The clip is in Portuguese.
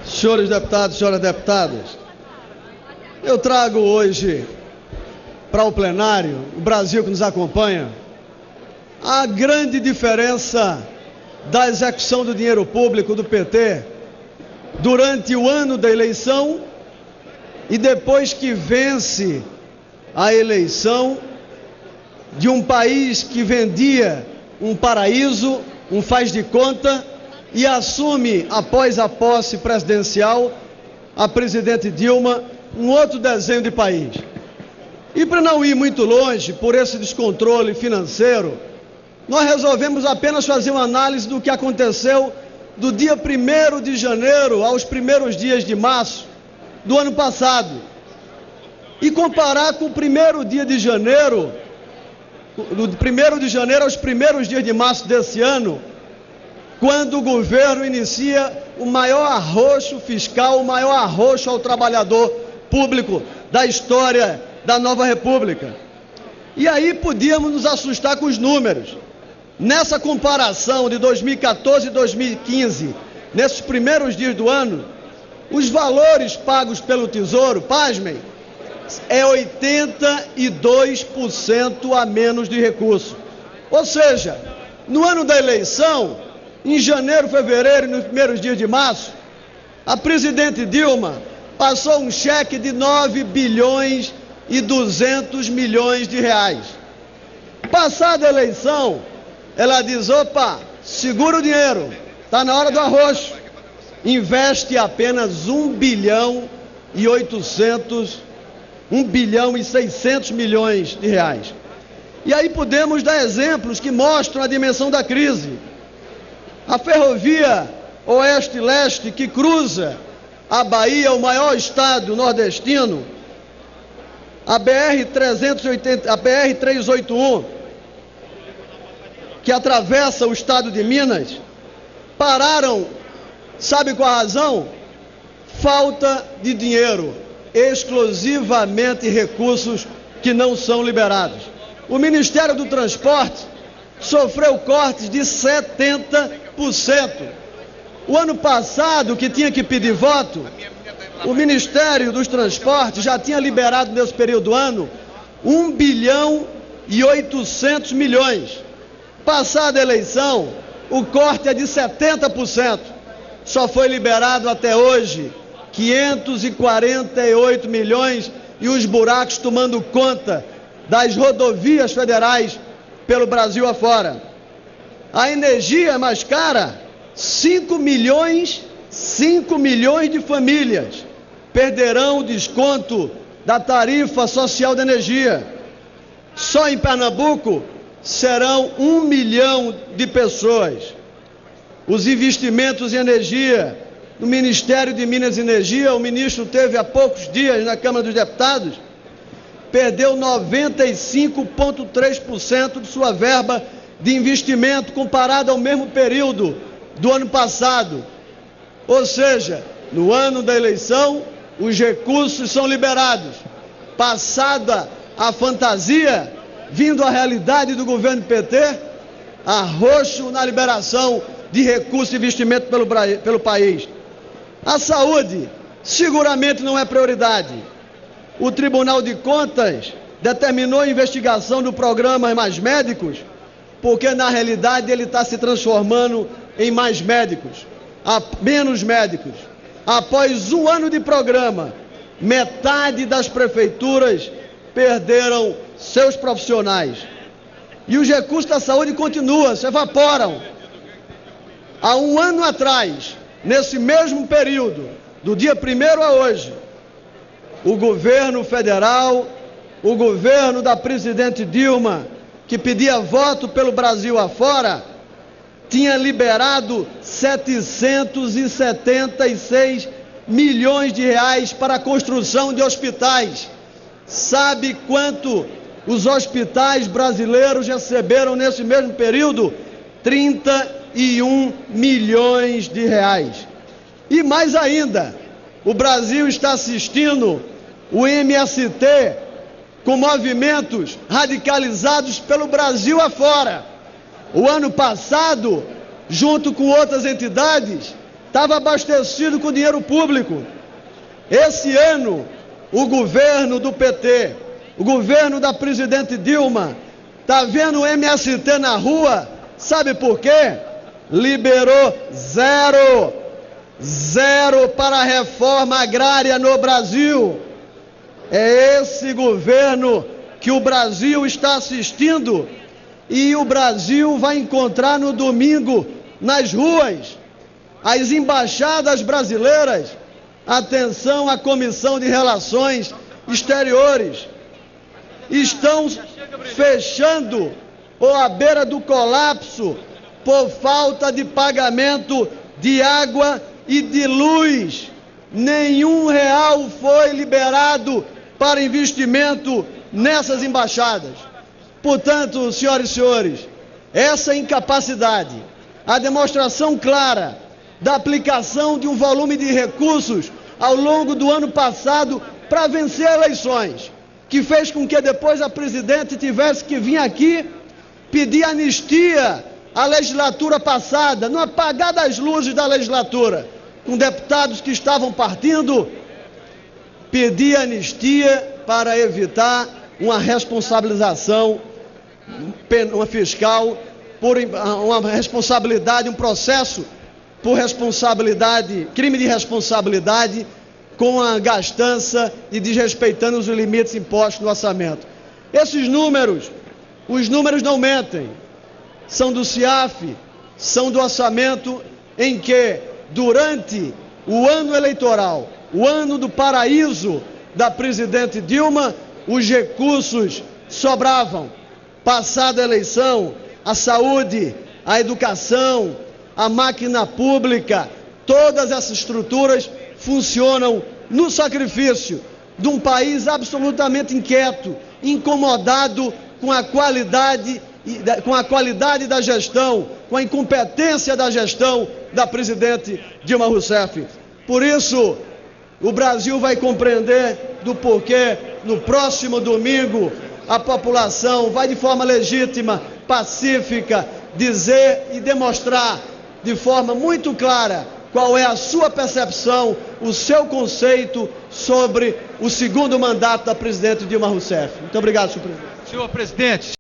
Senhores deputados, senhoras deputadas, eu trago hoje para o plenário, o Brasil que nos acompanha, a grande diferença da execução do dinheiro público do PT durante o ano da eleição e depois que vence a eleição de um país que vendia um paraíso, um faz de conta, e assume, após a posse presidencial, a presidente Dilma, um outro desenho de país. E para não ir muito longe, por esse descontrole financeiro, nós resolvemos apenas fazer uma análise do que aconteceu do dia 1º de janeiro aos primeiros dias de março do ano passado. E comparar com o primeiro dia de janeiro, do 1º de janeiro aos primeiros dias de março desse ano, quando o governo inicia o maior arroxo fiscal, o maior arroxo ao trabalhador público da história da nova república. E aí podíamos nos assustar com os números. Nessa comparação de 2014 e 2015, nesses primeiros dias do ano, os valores pagos pelo Tesouro, pasmem, é 82% a menos de recurso. Ou seja, no ano da eleição, em janeiro, fevereiro e nos primeiros dias de março, a presidente Dilma passou um cheque de 9 bilhões e 200 milhões de reais. Passada a eleição, ela diz, opa, segura o dinheiro, está na hora do arroxo. Investe apenas 1 bilhão e 600 milhões de reais. E aí podemos dar exemplos que mostram a dimensão da crise. A ferrovia Oeste-Leste, que cruza a Bahia, o maior estado nordestino, a BR-381, que atravessa o estado de Minas, pararam, sabe qual a razão? Falta de dinheiro, exclusivamente recursos que não são liberados. O Ministério do Transporte sofreu cortes de 70%. O ano passado, que tinha que pedir voto, o Ministério dos Transportes já tinha liberado nesse período do ano 1 bilhão e 800 milhões. Passada a eleição, o corte é de 70%. Só foi liberado até hoje 548 milhões e os buracos tomando conta das rodovias federais pelo Brasil afora. A energia é mais cara, 5 milhões de famílias perderão o desconto da tarifa social de energia. Só em Pernambuco serão 1 milhão de pessoas. Os investimentos em energia no Ministério de Minas e Energia, o ministro teve há poucos dias na Câmara dos Deputados, perdeu 95,3% de sua verba de investimento comparado ao mesmo período do ano passado. Ou seja, no ano da eleição, os recursos são liberados. Passada a fantasia, vindo a realidade do governo PT, arroxo na liberação de recursos e investimento pelo país. A saúde seguramente não é prioridade. O Tribunal de Contas determinou a investigação do programa Mais Médicos, porque na realidade ele está se transformando em mais médicos, menos médicos. Após um ano de programa, metade das prefeituras perderam seus profissionais. E os recursos da saúde continuam, se evaporam. Há um ano atrás, nesse mesmo período, do dia 1º a hoje, o governo federal, o governo da presidente Dilma, que pedia voto pelo Brasil afora, tinha liberado 776 milhões de reais para a construção de hospitais. Sabe quanto os hospitais brasileiros receberam nesse mesmo período? 31 milhões de reais. E mais ainda, o Brasil está assistindo o MST com movimentos radicalizados pelo Brasil afora. O ano passado, junto com outras entidades, estava abastecido com dinheiro público. Esse ano, o governo do PT, o governo da presidente Dilma, está vendo o MST na rua, sabe por quê? Liberou zero para a reforma agrária no Brasil. É esse governo que o Brasil está assistindo e o Brasil vai encontrar no domingo nas ruas. As embaixadas brasileiras, atenção à Comissão de Relações Exteriores, estão fechando ou à beira do colapso por falta de pagamento de água e de luz. Nenhum real foi liberado para investimento nessas embaixadas. Portanto, senhoras e senhores, essa incapacidade, a demonstração clara da aplicação de um volume de recursos ao longo do ano passado para vencer eleições, que fez com que depois a presidente tivesse que vir aqui pedir anistia à legislatura passada, no apagar das luzes da legislatura, com deputados que estavam partindo, pedir anistia para evitar uma responsabilização uma fiscal, por uma responsabilidade, um processo por responsabilidade, crime de responsabilidade, com a gastança e desrespeitando os limites impostos no orçamento. Esses números, os números não mentem, são do CIAF, são do orçamento em que, durante o ano eleitoral, o ano do paraíso da presidente Dilma, os recursos sobravam. Passada a eleição, a saúde, a educação, a máquina pública, todas essas estruturas funcionam no sacrifício de um país absolutamente inquieto, incomodado com a qualidade da gestão, com a incompetência da gestão da presidente Dilma Rousseff. Por isso, o Brasil vai compreender do porquê, no próximo domingo, a população vai de forma legítima, pacífica, dizer e demonstrar de forma muito clara qual é a sua percepção, o seu conceito sobre o segundo mandato da presidente Dilma Rousseff. Muito obrigado, senhor presidente. Senhor presidente.